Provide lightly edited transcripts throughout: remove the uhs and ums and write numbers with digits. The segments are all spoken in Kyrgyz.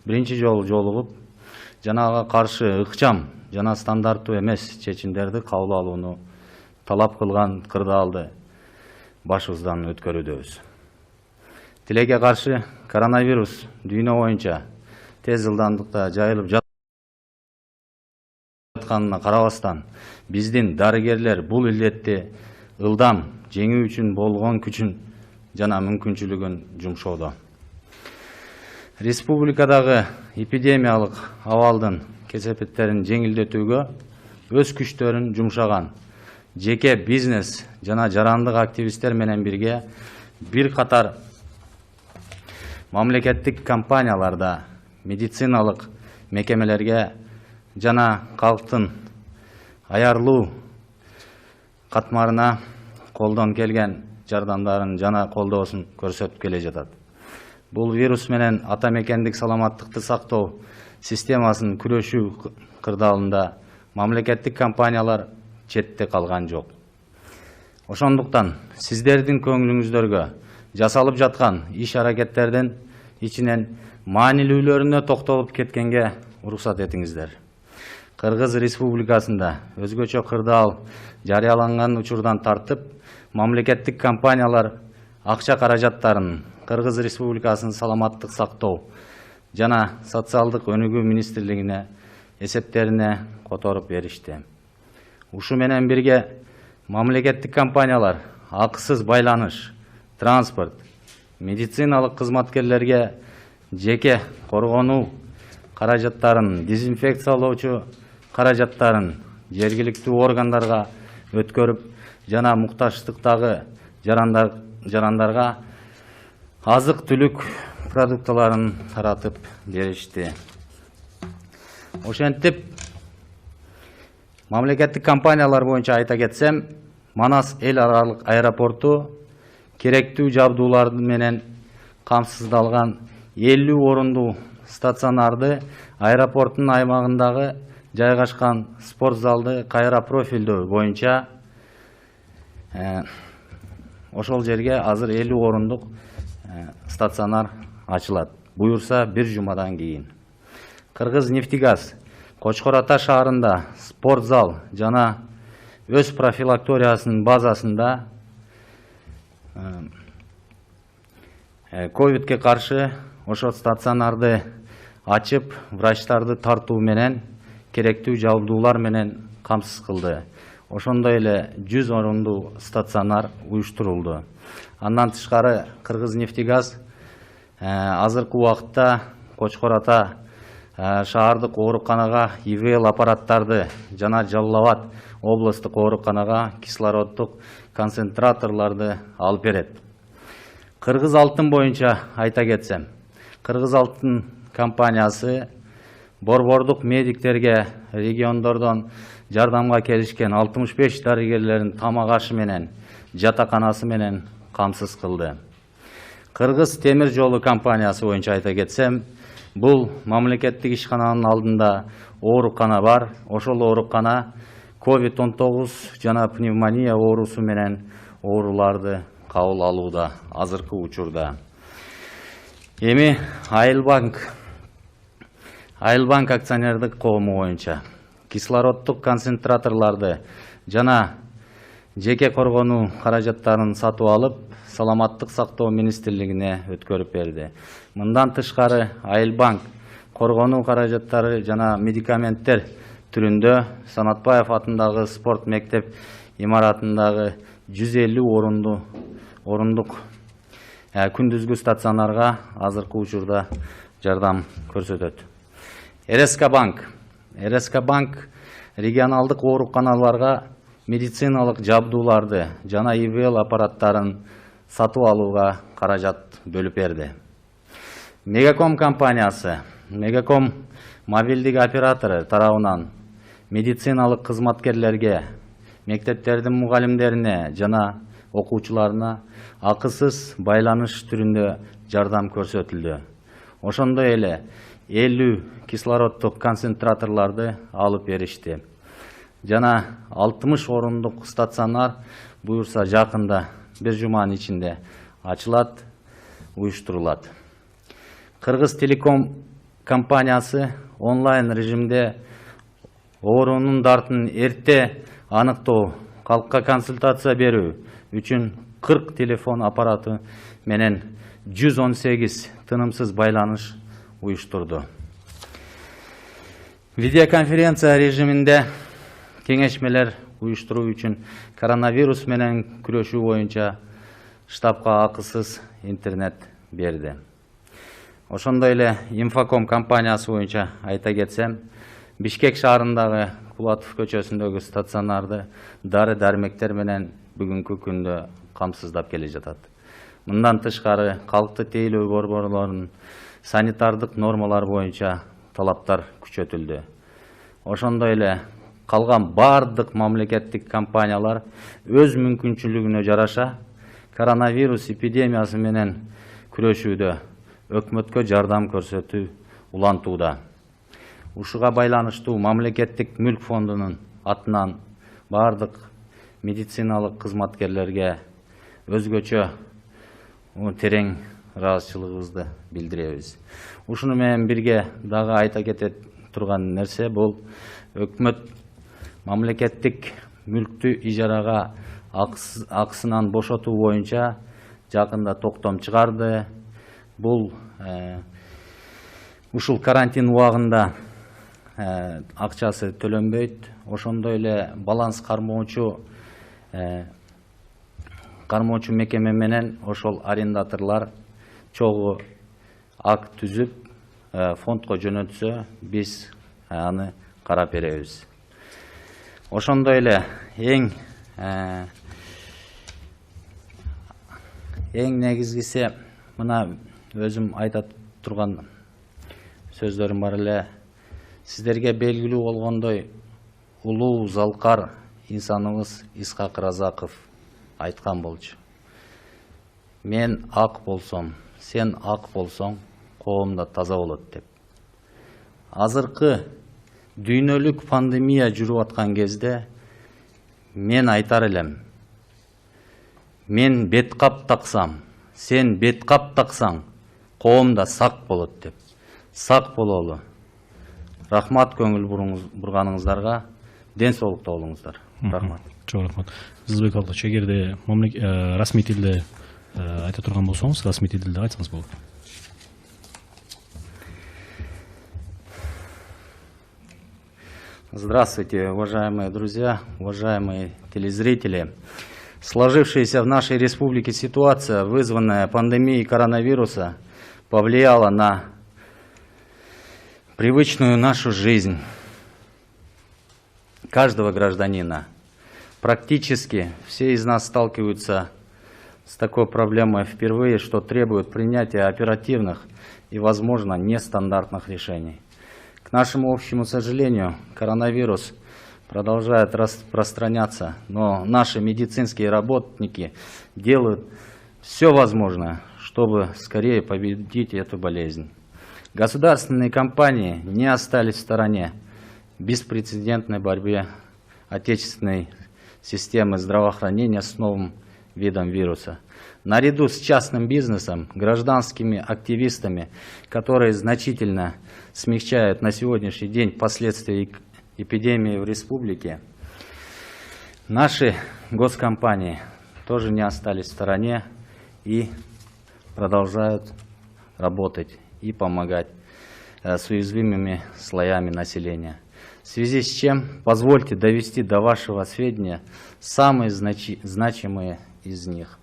биринчи жолу жолугуп, жанага каршы ыкчам жана стандарттуу эмес чечимдерди кабыл алууну талап кылган кырдаалды башыбыздан өткөрүүдөбүз. Тилекке каршы коронавирус дүйнө боюнча тез жылдамдыкта жайылып жатканына карабастан, биздин дарыгерлер бул илдетти ылдам жеңүү үчүн болгон күчүн жана мүмкүнчүлүгүн жумшоодо. Республикадагы эпидемиялык абалдын кесепеттерин жеңилдетүүгө өз күчтөрүн жумшаган жеке бизнес жана жарандык активисттер менен бирге бир катар мамлекеттик компанияларда, медициналык мекемелерге жана калктын аярлуу катмарына колдон келген жардамдарын жана колдоосун көрсөтүп келе жатат. Бул вирус менен ата мекендик саламаттыкты сактоо системасын күрөшүү кырдаалында мамлекеттик компаниялар четте калган жок. Ошондуктан сиздердин көңүлүңүздөргө жасалып жаткан иш-аракеттердин ичинен маанилүүлөрүнө токтолуп кеткенге уруксат этиңиздер. Кыргыз Республикасында өзгөчө кырдаал жарыяланган учурдан тартып, мамлекеттик компаниялар акча каражаттарын Кыргыз Республикасынын саламаттык сактоо жана социалдык өнүгүү министрлигине эсептерине которуп беришти. Ушу менен бирге мамлекеттик компаниялар акысыз байланыш, транспорт, медициналык кызматкерлерге жеке коргонуу каражаттарын, дезинфекциялоочу каражаттарын жергиликтүү органдарга өткөрүп жана муктаждыктагы жарандарга азык-түлүк продуктыларын таратып беришти. Ошентип, мамлекеттик компаниялар боюнча айта кетсем, Манас эл аралык аэропорту керектүү жабдуулар менен камсыздалган 50 орундуу стационарды аэропорттун аймагындагы жайгашкан спорт залды кайра профилдөө боюнча ошол жерге азыр 50 орундук стационар ачылат. Буюрса бир жумадан кийин. Кыргыз нефтегаз Кочкор Ата шаарында спорт зал жана өз профилакториясынын базасында ковидке каршы ошол стационарды ачып, врачтарды тартуу менен керектүү жабдуулар менен камсыз кылды. Ошондой эле 100 орундуу стационар уюштурулду. Андан тышкары Кыргыз нефтегаз азыркы убакытта Кочкор Ата шаардык ооруканага ИВЛ аппараттарды жана Жалал Абад областык ооруканага кислороддук концентраторларды алып берет. Кыргыз Алтын боюнча айта кетсем, Кыргыз Алтын компаниясы борбордук медиктерге региондордон жардамга келишкен 65 дарыгерлерин тамак ашы менен, жатаканасы менен камсыз кылды. Кыргыз темир жолу компаниясы боюнча айта кетсем, бул мамлекеттик ишкананын алдында оорукана бар. Ошол оорукана COVID-19 жана пневмония оорусу менен ооруларды кабыл алууда азыркы учурда. Эми Айылбанк акционердик коому боюнча кислороддук концентраторларды жана жеке коргонуу каражаттарын сатып алып, саламаттык сактоо министрлигине өткөрүп берди. Мындан тышкары Айылбанк коргонуу каражаттары жана медикаменттер түрүндө Санатбаев атындагы спорт мектеп имаратындагы 150 орундук күндүзгү стационарга азыркы учурда жардам көрсөтөт. РСК банк регионалдык ооруканаларга медициналык жабдууларды жана ИВЛ аппараттарын сатып алууга каражат бөлүп берди. Мегаком компаниясы, Мегаком мобилдик оператору тарабынан медициналык кызматкерлерге, мектептердин мугалимдерине жана окуучуларына акысыз байланыш түрүндө жардам көрсөтүлдү. Ошондой эле 50 кислороддук концентраторларды алып беришти. Жана 60 орундук стационар буюрса жакында бир жуманын ичинде ачылат, уюштурулат. Кыргыз Телеком компаниясы онлайн режимде оорунун дартын эрте аныктоо, калкка консультация берүү үчүн 40 телефон аппараты менен 118 тынымсыз байланыш уюштурду. Видеоконференция режиминде кеңешмелер уюштуруу үчүн коронавирус менен күрөшүү боюнча штабка акысыз интернет берди. Ошондой эле Инфоком компаниясы боюнча айта кетсем, Бишкек шаарындагы Кулатов көчөсүндөгү стационарды дары-дармектер менен бүгүнкү күндө камсыздап келе жатат. Мындан тышкары калкты тейлөө борборлорунун санитардык нормалар боюнча талаптар күчөтүлдү. Ошондой эле калган бардык мамлекеттик компаниялар өз мүмкүнчүлүгүнө жараша коронавирус эпидемиясы менен күрөшүүдө өкмөткө жардам көрсөтүү улантууда. Ушуга байланыштуу мамлекеттик мүлк фондунун атынан бардык медициналык кызматкерлерге өзгөчө терең ыраазычылыгыбызды билдиребиз. Ушуну менен бирге дагы айта кете турган нерсе бул өкмөт мамлекеттик мүлктү ижарага акысынан бошотуу боюнча жакында токтом чыгарды. Бул ушул карантин убагында акчасы төлөнбөйт. Ошондой эле баланс кармоочу мекеме менен ошол арендаторлар чогуу акт түзүп фондко жөнөтсө, биз аны карап беребиз. Ошондой эле эң негизгиси мына өзүм айта турган сөздөрүм бар эле. Сиздерге белгилүү болгондой улуу залкар инсаныбыз Исхак Разаков айткан болчу. Мен ак болсом, сен ак болсоң, коом да таза болот деп. Азыркы дүйнөлүк пандемия жүрүп аткан кезде мен айтар элем. Мен беткап таксам, сен беткап таксаң, коом да сак болот деп. Сак бололу. Рахмат көңүл бурганыңыздарга, ден соолукта болуңуздар. Рахмат. Чоң рахмат. Зылбек Алдыч, эгерде расмий тилде айта турган болсоңуз, расмий тилде айтсаңыз болот. Здравствуйте, уважаемые друзья, уважаемые телезрители. Сложившаяся в нашей республике ситуация, вызванная пандемией коронавируса, повлияла на привычную нашу жизнь каждого гражданина. Практически все из нас сталкиваются с такой проблемой впервые, что требует принятия оперативных и, возможно, нестандартных решений. К нашему общему сожалению, коронавирус продолжает распространяться, но наши медицинские работники делают все возможное, чтобы скорее победить эту болезнь. Государственные компании не остались в стороне в беспрецедентной борьбе отечественной системы здравоохранения с новым видом вируса. Наряду с частным бизнесом, гражданскими активистами, которые значительно смягчают на сегодняшний день последствия эпидемии в республике, наши госкомпании тоже не остались в стороне и продолжают работать и помогать с уязвимыми слоями населения. В связи с чем позвольте довести до вашего сведения самые значимые из них.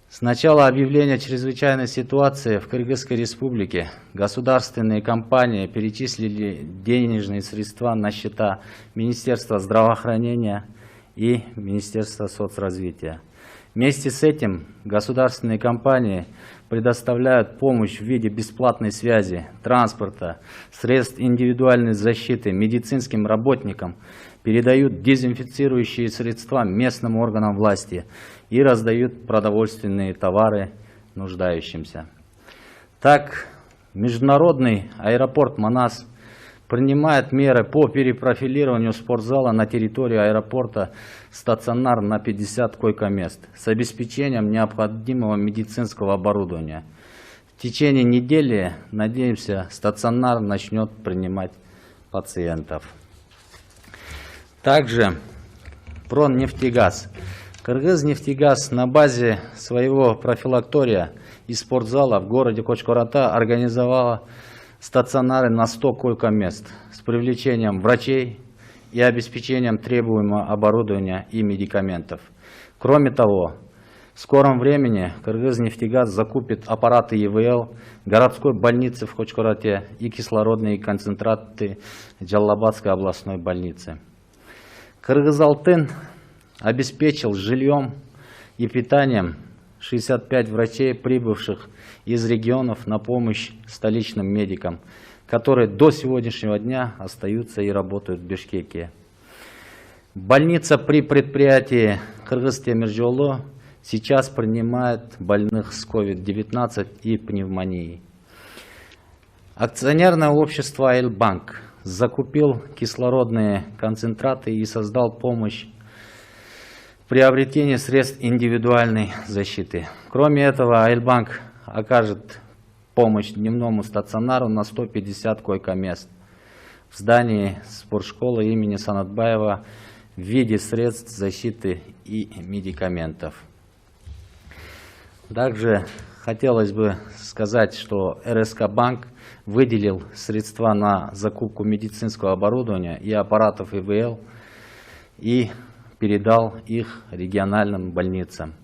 С начала объявления чрезвычайной ситуации в Кыргызской республике государственные компании перечислили денежные средства на счета Министерства здравоохранения и Министерства соцразвития. Вместе с этим государственные компании предоставляют помощь в виде бесплатной связи, транспорта, средств индивидуальной защиты медицинским работникам, передают дезинфицирующие средства местным органам власти и раздают продовольственные товары нуждающимся. Так, международный аэропорт Манас принимает меры по перепрофилированию спортзала на территории аэропорта стационар на 50 койко-мест с обеспечением необходимого медицинского оборудования. В течение недели, надеемся, стационар начнет принимать пациентов. Также Проннефтегаз. Кыргызнефтегаз на базе своего профилактория и спортзала в городе Кочкората организовала стационары на 100 койко-мест с привлечением врачей и обеспечением требуемого оборудования и медикаментов. Кроме того, в скором времени Кыргызнефтегаз закупит аппараты ИВЛ городской больницы в Кочкорате и кислородные концентраты Джалалабадской областной больницы. Кыргызалтын обеспечил жильем и питанием 65 врачей, прибывших из регионов на помощь столичным медикам, которые до сегодняшнего дня остаются и работают в Бишкеке. Больница при предприятии Кыргызтемиржолу сейчас принимает больных с COVID-19 и пневмонией. Акционерное общество «Айльбанк» закупил кислородные концентраты и создал помощь в приобретении средств индивидуальной защиты. Кроме этого, «Айльбанк» окажет помощь дневному стационару на 150 койко-мест в здании спортшколы имени Санатбаева в виде средств защиты и медикаментов. Также хотелось бы сказать, что РСК Банк выделил средства на закупку медицинского оборудования и аппаратов ИВЛ и передал их региональным больницам.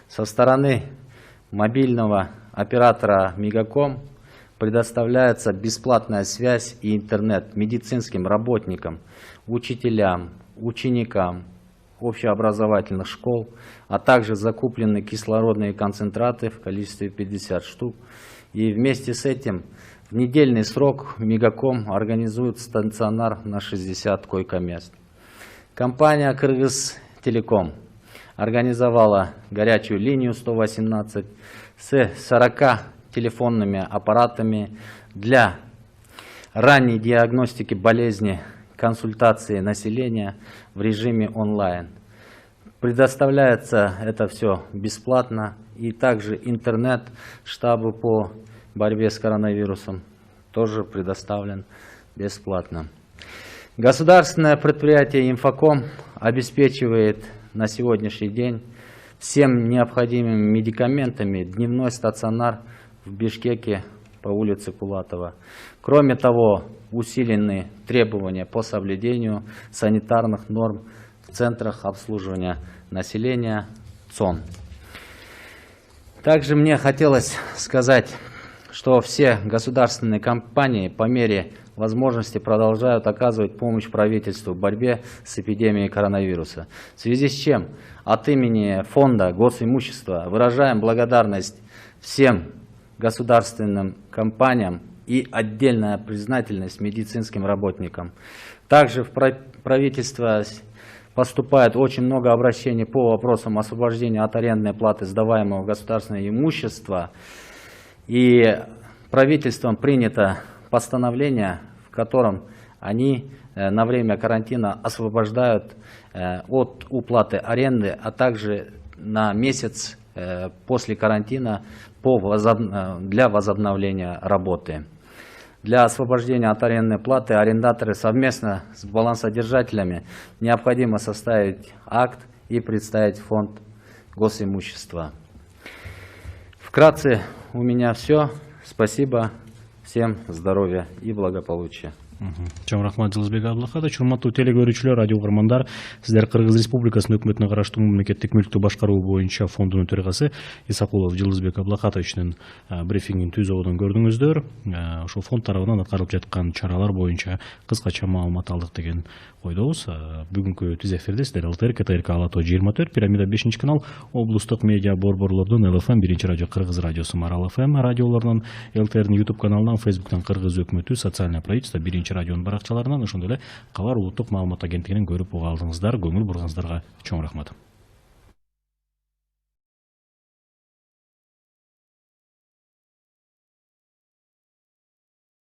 Со стороны мобильного оператора Мегаком предоставляется бесплатная связь и интернет медицинским работникам, учителям, ученикам общеобразовательных школ, а также закуплены кислородные концентраты в количестве 50 штук. И вместе с этим в недельный срок Мегаком организует стационар на 60 койко-мест. Компания «Кыргызтелеком» организовала горячую линию 118 с 40 телефонными аппаратами для ранней диагностики болезни, консультации населения в режиме онлайн. Предоставляется это все бесплатно, и также интернет штабу по борьбе с коронавирусом тоже предоставлен бесплатно. Государственное предприятие «Инфоком» обеспечивает на сегодняшний день всем необходимыми медикаментами дневной стационар в Бишкеке по улице Кулатова. Кроме того, усилены требования по соблюдению санитарных норм в центрах обслуживания населения ЦОН. Также мне хотелось сказать, что все государственные компании по мере возможности продолжают оказывать помощь правительству в борьбе с эпидемией коронавируса. В связи с чем от имени Фонда госимущества выражаем благодарность всем государственным компаниям и отдельная признательность медицинским работникам. Также в правительство поступает очень много обращений по вопросам освобождения от арендной платы сдаваемого государственного имущества. И правительством принято постановление, в котором они на время карантина освобождают от уплаты аренды, а также на месяц после карантина для возобновления работы. Для освобождения от арендной платы арендаторы совместно с балансодержателями необходимо составить акт и представить в фонд госимущества. Вкратце у меня все. Спасибо. Всем здоровья и благополучия. Чоң рахмат Жылызбек Абдылхатович. Урматтуу телекөрүүчүлөр, радио угармандар, сиздер Кыргыз Республикасынын өкмөтүнө караштуу мамлекеттик мүлктү башкаруу боюнча фондунун төрагасы Исакулов Жылызбек Абдылхатовичтин брифингин түзүүдөн көрдүңүздөр. Ошол фонд тарабынан аткарылып жаткан чаралар боюнча кыскача маалымат алдык деген ойдобуз. Бүгүнкү түз эфирде сиздер ЛТР, КТРК Алатоо 24, Пирамида 5 канал, облустук медиа борборлордун ЛФМ 1 радио, Кыргыз радиосу Марал ФМ радиолорунан, ЛТРдин YouTube каналынан, Facebooктан Кыргыз өкмөтү, социальное правительство 1 радионун баракчаларынан, ошондой эле Калар улуттук маалымат агенттигинен көрүп уга алдыңыздар. Көңүл бургаңыздарга чоң рахмат.